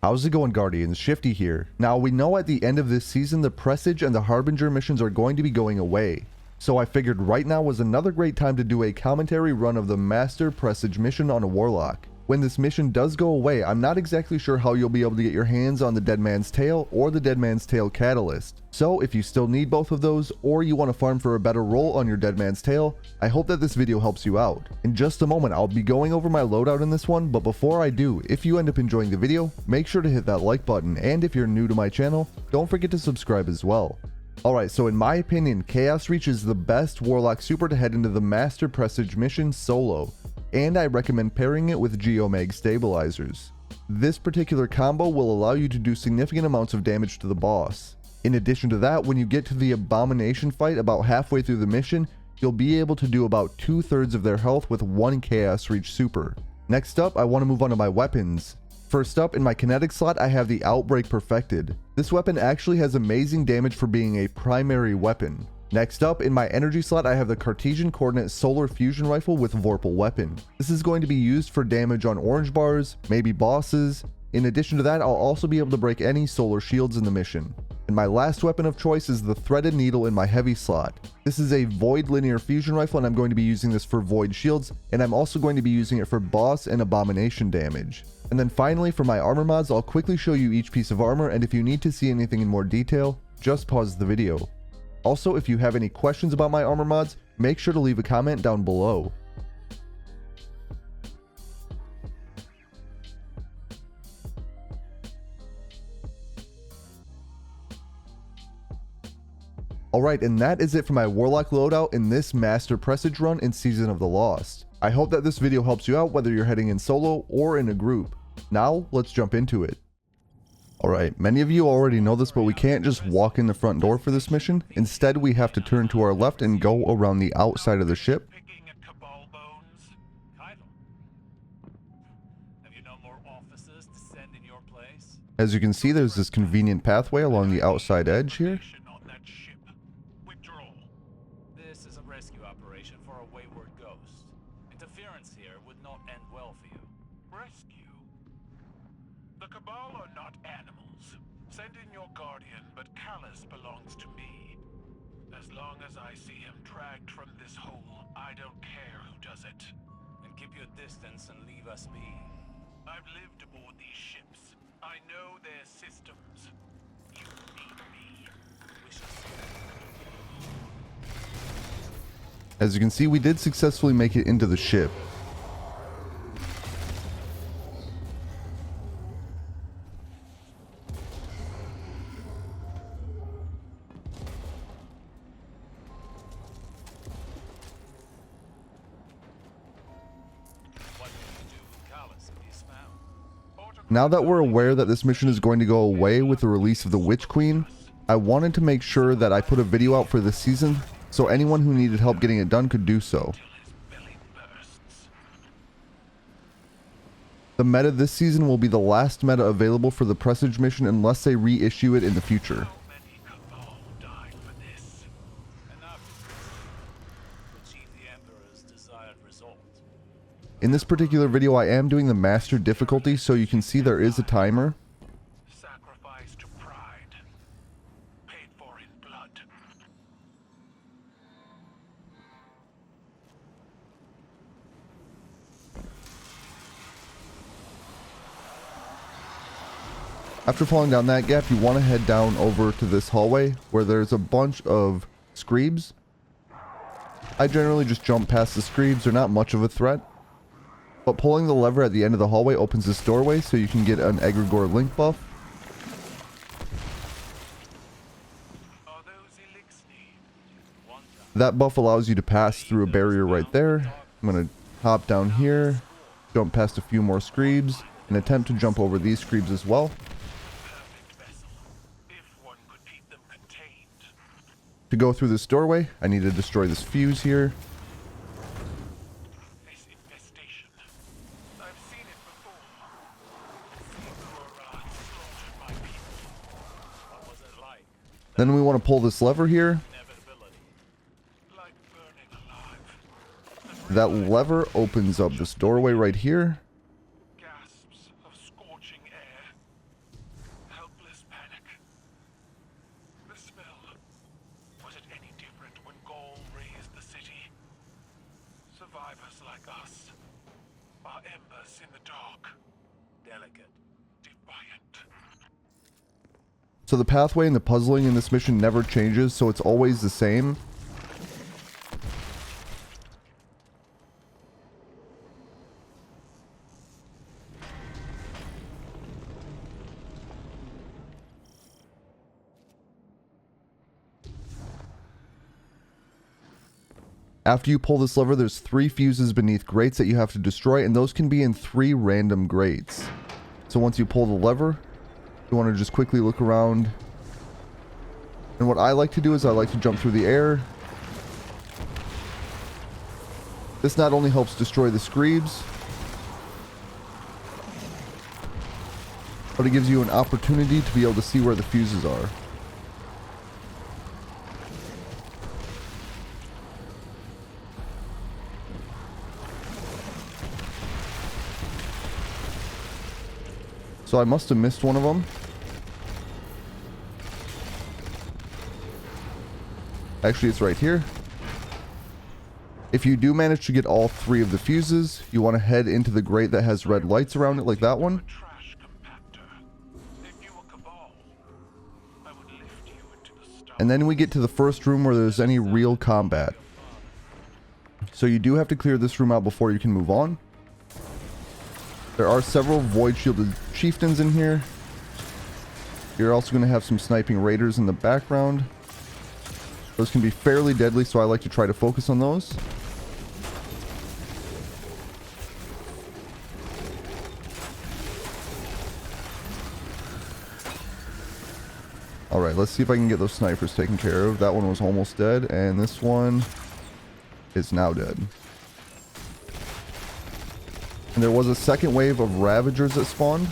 How's it going, Guardians? Shifty here. Now, we know at the end of this season the Presage and the Harbinger missions are going to be going away. So I figured right now was another great time to do a commentary run of the Master Presage mission on a Warlock. When this mission does go away, I'm not exactly sure how you'll be able to get your hands on the Dead Man's Tail or the Dead Man's Tail Catalyst. So if you still need both of those, or you want to farm for a better roll on your Dead Man's Tail, I hope that this video helps you out. In just a moment, I'll be going over my loadout in this one, but before I do, if you end up enjoying the video, make sure to hit that like button, and if you're new to my channel, don't forget to subscribe as well. Alright, so in my opinion, Chaos Reach is the best Warlock super to head into the Master Presage mission solo, and I recommend pairing it with Geomag stabilizers. This particular combo will allow you to do significant amounts of damage to the boss. In addition to that, when you get to the Abomination fight about halfway through the mission, you'll be able to do about 2/3 of their health with one Chaos Reach super. Next up, I want to move on to my weapons. First up, in my kinetic slot, I have the Outbreak Perfected. This weapon actually has amazing damage for being a primary weapon. Next up, in my energy slot, I have the Cartesian Coordinate Solar Fusion Rifle with Vorpal Weapon. This is going to be used for damage on orange bars, maybe bosses. In addition to that, I'll also be able to break any solar shields in the mission. And my last weapon of choice is the Threaded Needle in my heavy slot. This is a Void Linear Fusion Rifle, and I'm going to be using this for Void shields, and I'm also going to be using it for boss and abomination damage. And then finally, for my armor mods, I'll quickly show you each piece of armor, and if you need to see anything in more detail, just pause the video. Also, if you have any questions about my armor mods, make sure to leave a comment down below. Alright, and that is it for my Warlock loadout in this Master Presage run in Season of the Lost. I hope that this video helps you out whether you're heading in solo or in a group. Now, let's jump into it. Alright, many of you already know this, but we can't just walk in the front door for this mission. Instead, we have to turn to our left and go around the outside of the ship. As you can see, there's this convenient pathway along the outside edge here. This is a rescue operation for a wayward ghost. Interference here would not end well for you. Rescue? The Cabal are not animals. Send in your guardian, but Callus belongs to me. As long as I see him dragged from this hole, I don't care who does it. And keep your distance and leave us be. I've lived aboard these ships. I know their systems. You need me. We shall see. As you can see, we did successfully make it into the ship. Now that we're aware that this mission is going to go away with the release of the Witch Queen, I wanted to make sure that I put a video out for this season, so anyone who needed help getting it done could do so. The meta this season will be the last meta available for the Presage mission unless they reissue it in the future. In this particular video, I am doing the master difficulty, so you can see there is a timer. Sacrifice to pride. Paid for in blood. After falling down that gap, you want to head down over to this hallway where there's a bunch of screebs. I generally just jump past the screebs, they're not much of a threat. But pulling the lever at the end of the hallway opens this doorway so you can get an Egregore link buff. That buff allows you to pass through a barrier right there. I'm going to hop down here, jump past a few more screebs, and attempt to jump over these screebs as well. To go through this doorway, I need to destroy this fuse here. Then we want to pull this lever here. That lever opens up this doorway right here. Gasps of scorching air. embers in the dark. Delicate. Defiant. So the pathway and the puzzling in this mission never changes, so it's always the same. After you pull this lever, there's 3 fuses beneath grates that you have to destroy, and those can be in 3 random grates. So once you pull the lever, you want to just quickly look around. And what I like to do is I like to jump through the air. This not only helps destroy the screebs, but it gives you an opportunity to be able to see where the fuses are. So I must have missed one of them. Actually, it's right here. If you do manage to get all 3 of the fuses, you want to head into the grate that has red lights around it like that one. Trash compactor. If you were Cabal, I would lift you into the stars. And then we get to the first room where there's any real combat. So you do have to clear this room out before you can move on. There are several void shielded chieftains in here. You're also going to have some sniping raiders in the background. Those can be fairly deadly, so I like to try to focus on those. Alright, let's see if I can get those snipers taken care of. That one was almost dead, and this one is now dead. And there was a second wave of Ravagers that spawned.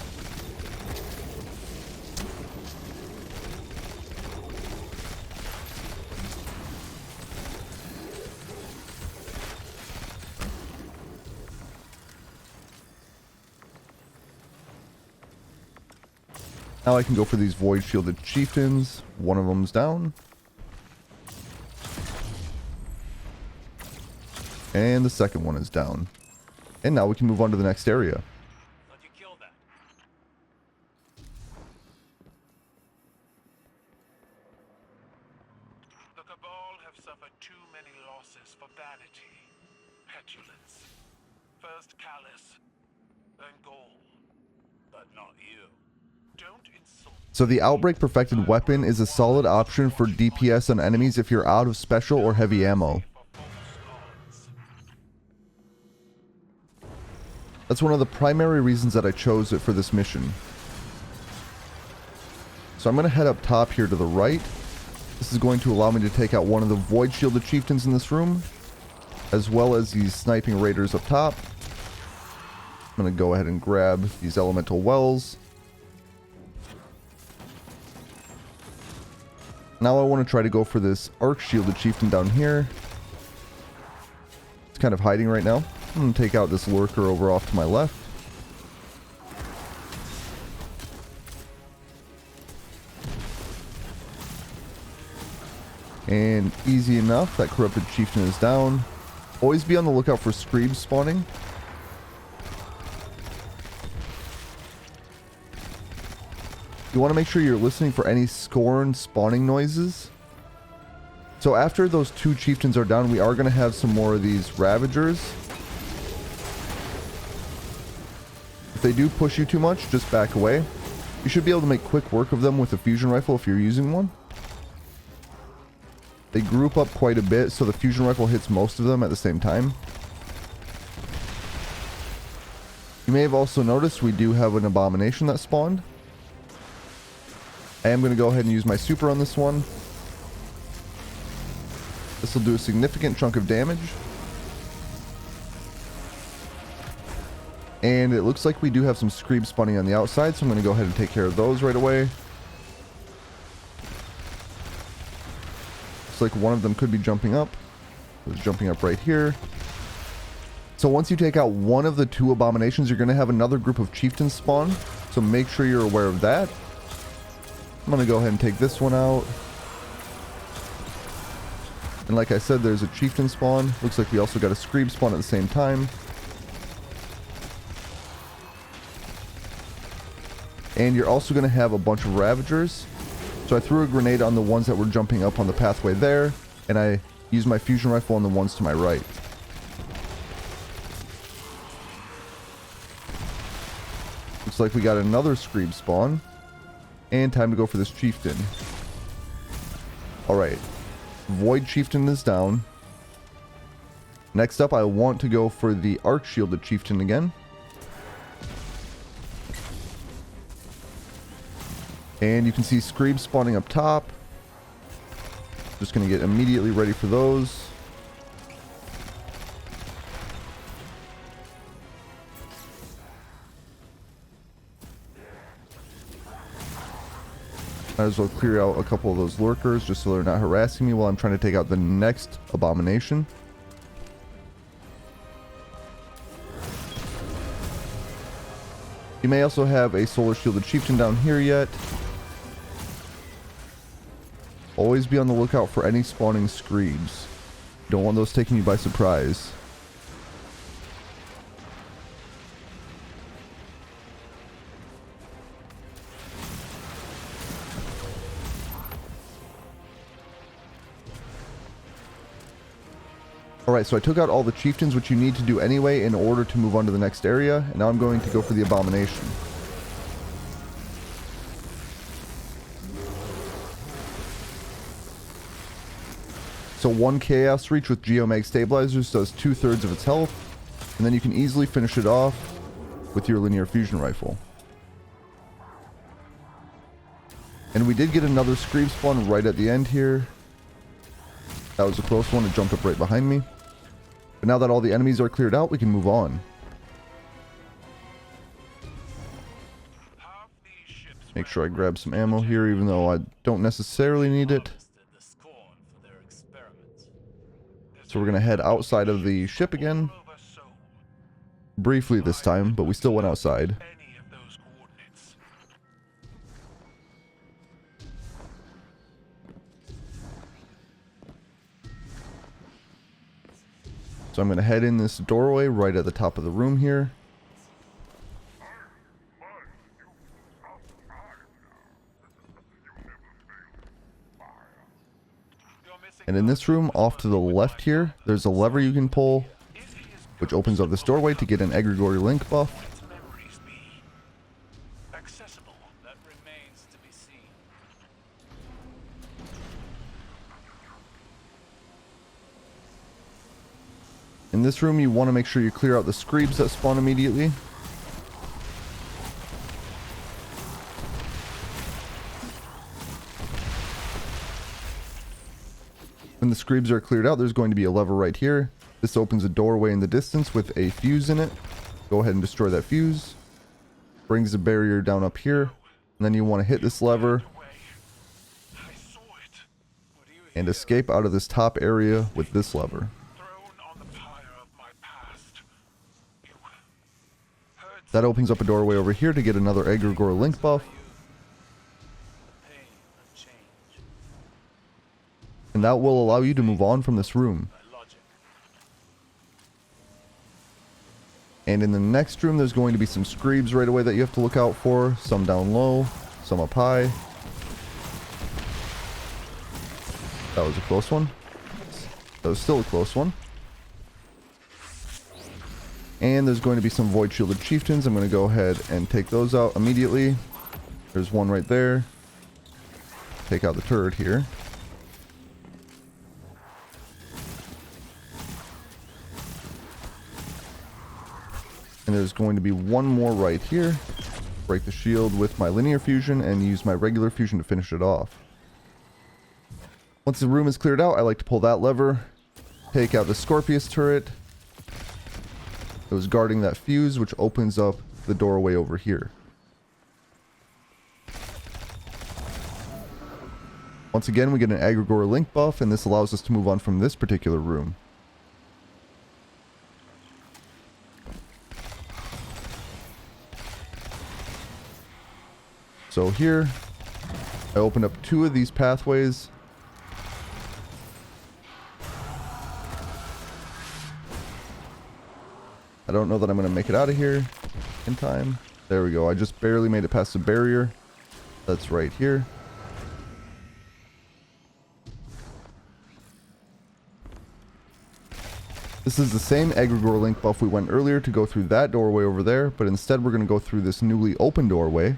Now I can go for these void shielded chieftains. One of them's down. And the second one is down. And now we can move on to the next area. Thought you killed that. The Cabal have suffered too many losses for vanity, petulance. First callous, then goal. But not you. Don't insult. So the Outbreak Perfected weapon is a solid option for DPS on enemies if you're out of special or heavy ammo. For false gods. That's one of the primary reasons that I chose it for this mission. So I'm going to head up top here to the right. This is going to allow me to take out one of the void shielded chieftains in this room, as well as these sniping raiders up top. I'm going to go ahead and grab these elemental wells. Now I want to try to go for this arc shielded chieftain down here. It's kind of hiding right now. I'm going to take out this lurker over off to my left. And easy enough, that corrupted chieftain is down. Always be on the lookout for screebs spawning. You want to make sure you're listening for any scorn spawning noises. So after those 2 chieftains are down, we are going to have some more of these Ravagers. If they do push you too much, just back away. You should be able to make quick work of them with a fusion rifle if you're using one. They group up quite a bit, so the fusion rifle hits most of them at the same time. You may have also noticed we do have an abomination that spawned. I am going to go ahead and use my super on this one. This will do a significant chunk of damage. And it looks like we do have some screebs spawning on the outside, so I'm going to go ahead and take care of those right away. Looks like one of them could be jumping up. It's jumping up right here. So once you take out one of the 2 abominations, you're going to have another group of chieftains spawn. So make sure you're aware of that. I'm going to go ahead and take this one out. And like I said, there's a chieftain spawn. Looks like we also got a screeb spawn at the same time. And you're also going to have a bunch of ravagers. So I threw a grenade on the ones that were jumping up on the pathway there, and I used my fusion rifle on the ones to my right. Looks like we got another Screeb spawn. And time to go for this chieftain. Alright. Void chieftain is down. Next up, I want to go for the arc shielded chieftain again. And you can see Screeb spawning up top. Just going to get immediately ready for those. Might as well clear out a couple of those lurkers just so they're not harassing me while I'm trying to take out the next abomination. You may also have a solar shielded chieftain down here yet. Always be on the lookout for any spawning Screebs. Don't want those taking you by surprise. Alright, so I took out all the chieftains, which you need to do anyway in order to move on to the next area, and now I'm going to go for the abomination. So one Chaos Reach with Geomag Stabilizers does 2/3 of its health, and then you can easily finish it off with your linear fusion rifle. And we did get another Screeb spawn right at the end here. That was a close one, it jumped up right behind me. But now that all the enemies are cleared out, we can move on. Make sure I grab some ammo here, even though I don't necessarily need it. So we're going to head outside of the ship again. Briefly this time, but we still went outside. So I'm going to head in this doorway right at the top of the room here. And in this room, off to the left here, there's a lever you can pull, which opens up this doorway to get an Egregore Link buff. In this room, you want to make sure you clear out the Screebs that spawn immediately. When the Screebs are cleared out, there's going to be a lever right here. This opens a doorway in the distance with a fuse in it. Go ahead and destroy that fuse. Brings the barrier down up here. And then you want to hit this lever and escape out of this top area with this lever. That opens up a doorway over here to get another Egregore Link buff. And that will allow you to move on from this room. And in the next room, there's going to be some Screebs right away that you have to look out for. Some down low, some up high. That was a close one. That was still a close one. And there's going to be some Void Shielded Chieftains. I'm going to go ahead and take those out immediately. There's one right there. Take out the turret here. And there's going to be one more right here. Break the shield with my linear fusion and use my regular fusion to finish it off. Once the room is cleared out, I like to pull that lever. Take out the Scorpius turret. It was guarding that fuse, which opens up the doorway over here. Once again, we get an Egregore Link buff, and this allows us to move on from this particular room. So here, I opened up 2 of these pathways. I don't know that I'm going to make it out of here in time. There we go. I just barely made it past the barrier. That's right here. This is the same Egregore Link buff we went earlier to go through that doorway over there, but instead we're going to go through this newly open doorway.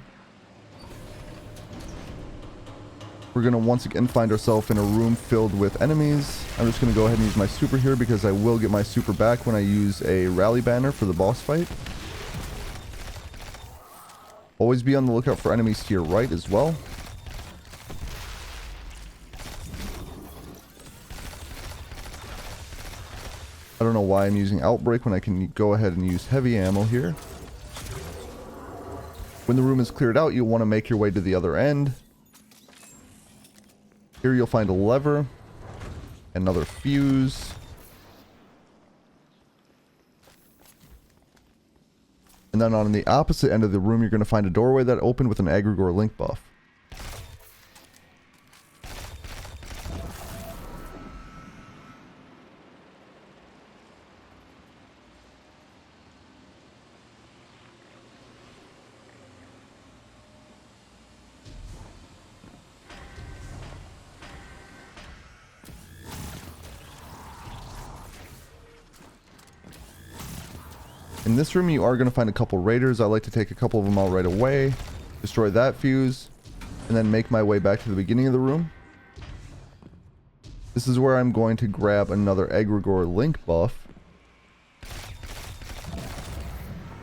We're going to once again find ourselves in a room filled with enemies. I'm just going to go ahead and use my super here because I will get my super back when I use a rally banner for the boss fight. Always be on the lookout for enemies to your right as well. I don't know why I'm using Outbreak when I can go ahead and use heavy ammo here. When the room is cleared out, you'll want to make your way to the other end. Here you'll find a lever, another fuse, and then on the opposite end of the room you're going to find a doorway that opened with an Egregore Link buff. In this room you are going to find a couple raiders. I like to take a couple of them out right away, destroy that fuse, and then make my way back to the beginning of the room. This is where I'm going to grab another Egregore Link buff.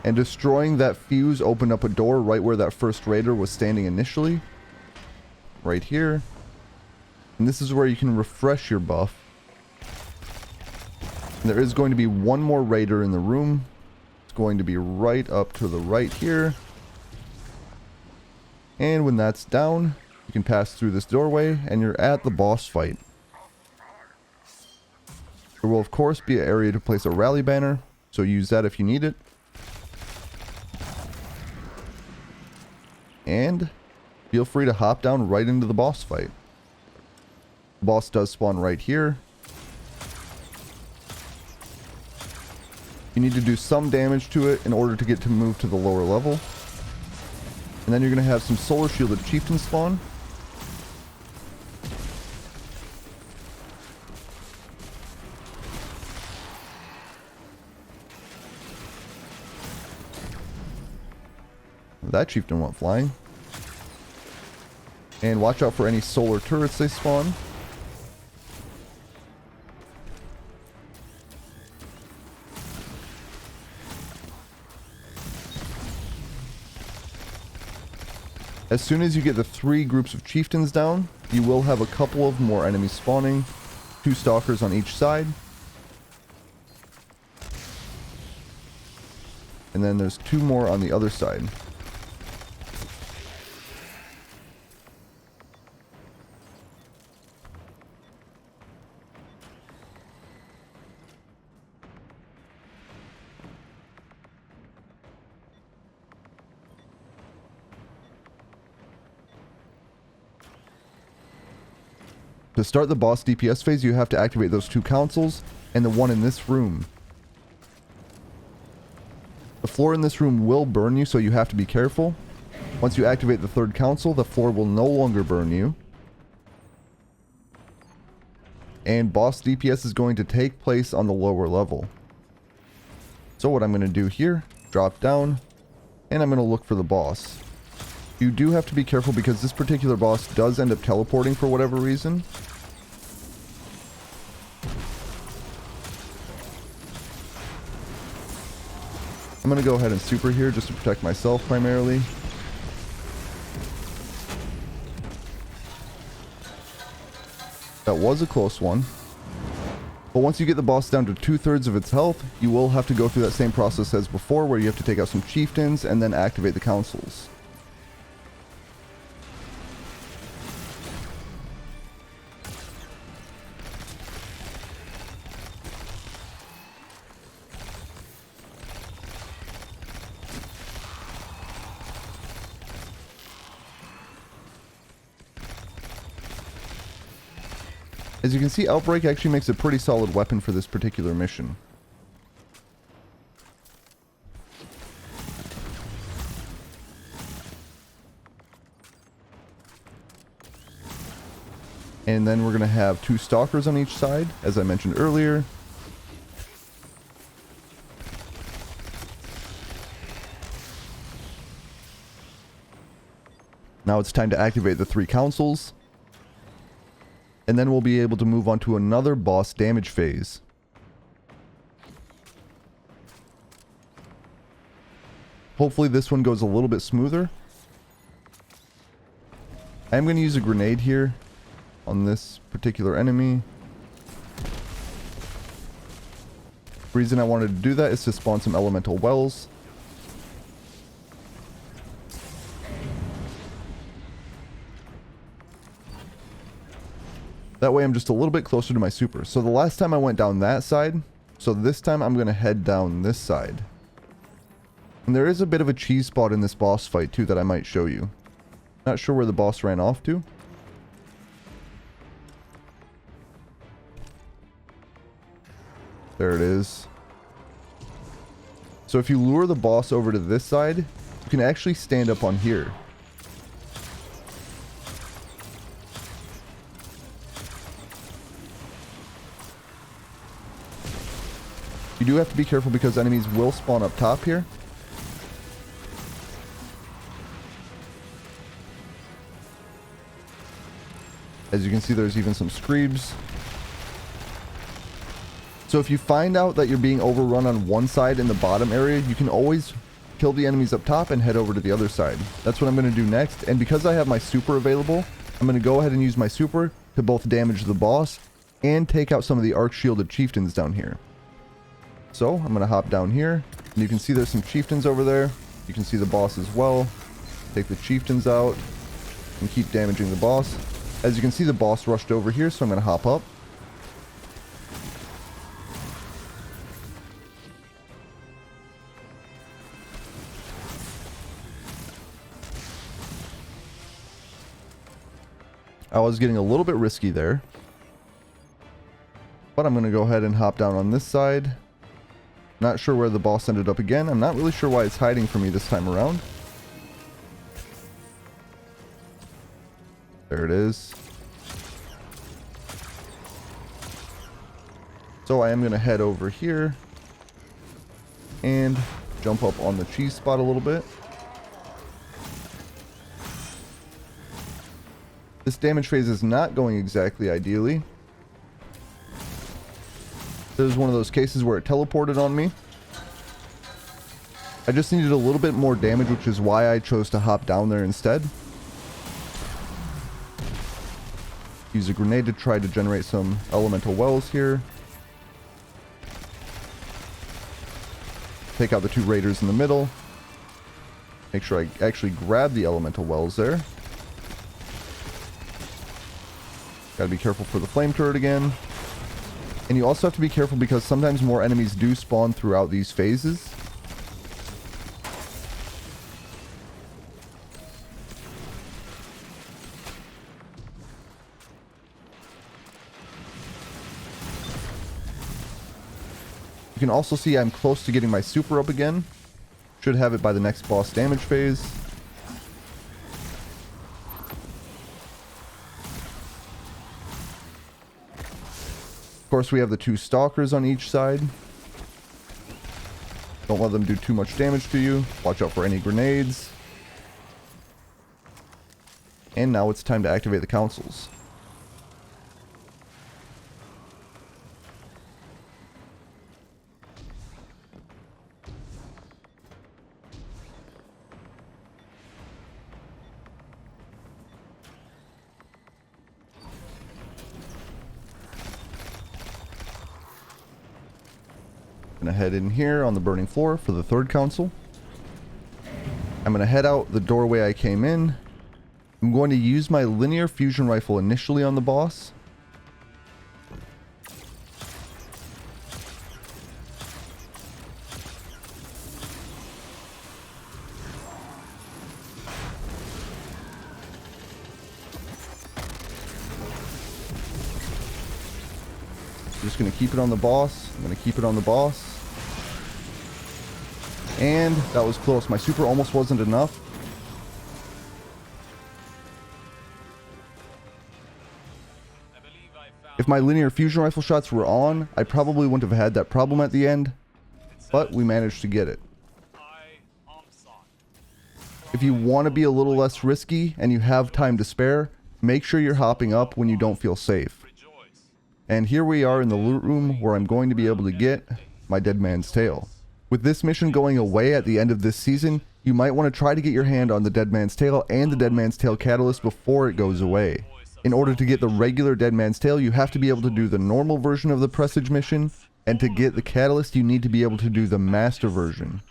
And destroying that fuse opened up a door right where that first raider was standing initially. Right here. And this is where you can refresh your buff. And there is going to be one more raider in the room. Going to be right up to the right here, and when that's down you can pass through this doorway and you're at the boss fight. There will of course be an area to place a rally banner, so use that if you need it. And feel free to hop down right into the boss fight. The boss does spawn right here. You need to do some damage to it in order to get to move to the lower level. And then you're going to have some solar shielded chieftains spawn. That chieftain went flying. And watch out for any solar turrets they spawn. As soon as you get the 3 groups of chieftains down, you will have a couple of more enemies spawning. 2 stalkers on each side. And then there's 2 more on the other side. To start the boss DPS phase, you have to activate those 2 councils and the one in this room. The floor in this room will burn you, so you have to be careful. Once you activate the 3rd council, the floor will no longer burn you. And boss DPS is going to take place on the lower level. So what I'm going to do here, drop down, and I'm going to look for the boss. You do have to be careful because this particular boss does end up teleporting for whatever reason. I'm going to go ahead and super here just to protect myself primarily. That was a close one. But once you get the boss down to 2/3 of its health, you will have to go through that same process as before where you have to take out some chieftains and then activate the councils. As you can see, Outbreak actually makes a pretty solid weapon for this particular mission. And then we're going to have 2 stalkers on each side, as I mentioned earlier. Now it's time to activate the 3 councils. And then we'll be able to move on to another boss damage phase. Hopefully this one goes a little bit smoother. I am going to use a grenade here on this particular enemy. The reason I wanted to do that is to spawn some elemental wells. That way I'm just a little bit closer to my super. So the last time I went down that side, so this time I'm going to head down this side. And there is a bit of a cheese spot in this boss fight too that I might show you. Not sure where the boss ran off to. There it is. So if you lure the boss over to this side, you can actually stand up on here. You do have to be careful because enemies will spawn up top here. As you can see, there's even some screebs. So if you find out that you're being overrun on one side in the bottom area, you can always kill the enemies up top and head over to the other side. That's what I'm going to do next. And because I have my super available, I'm going to go ahead and use my super to both damage the boss and take out some of the arc shielded chieftains down here. So I'm going to hop down here, and you can see there's some chieftains over there. You can see the boss as well. Take the chieftains out and keep damaging the boss. As you can see, the boss rushed over here, so I'm going to hop up. I was getting a little bit risky there, but I'm going to go ahead and hop down on this side. Not sure where the boss ended up again. I'm not really sure why it's hiding from me this time around. There it is. So I am going to head over here and jump up on the cheese spot a little bit. This damage phase is not going exactly ideally. This is one of those cases where it teleported on me. I just needed a little bit more damage, which is why I chose to hop down there instead. Use a grenade to try to generate some elemental wells here. Take out the 2 raiders in the middle. Make sure I actually grab the elemental wells there. Gotta be careful for the flame turret again. And you also have to be careful because sometimes more enemies do spawn throughout these phases. You can also see I'm close to getting my super up again. Should have it by the next boss damage phase. Of course, we have the 2 stalkers on each side. Don't let them do too much damage to you. Watch out for any grenades. And now it's time to activate the councils. Gonna head in here on the burning floor for the 3rd council. I'm gonna head out the doorway I came in. I'm going to use my linear fusion rifle initially on the boss. Just gonna keep it on the boss. I'm gonna keep it on the boss. And that was close. My super almost wasn't enough. If my linear fusion rifle shots were on, I probably wouldn't have had that problem at the end, but we managed to get it. If you want to be a little less risky and you have time to spare, make sure you're hopping up when you don't feel safe. And here we are in the loot room where I'm going to be able to get my Dead Man's Tail. With this mission going away at the end of this season, you might want to try to get your hand on the Dead Man's Tail and the Dead Man's Tail catalyst before it goes away. In order to get the regular Dead Man's Tail, you have to be able to do the normal version of the Presage mission, and to get the catalyst, you need to be able to do the master version.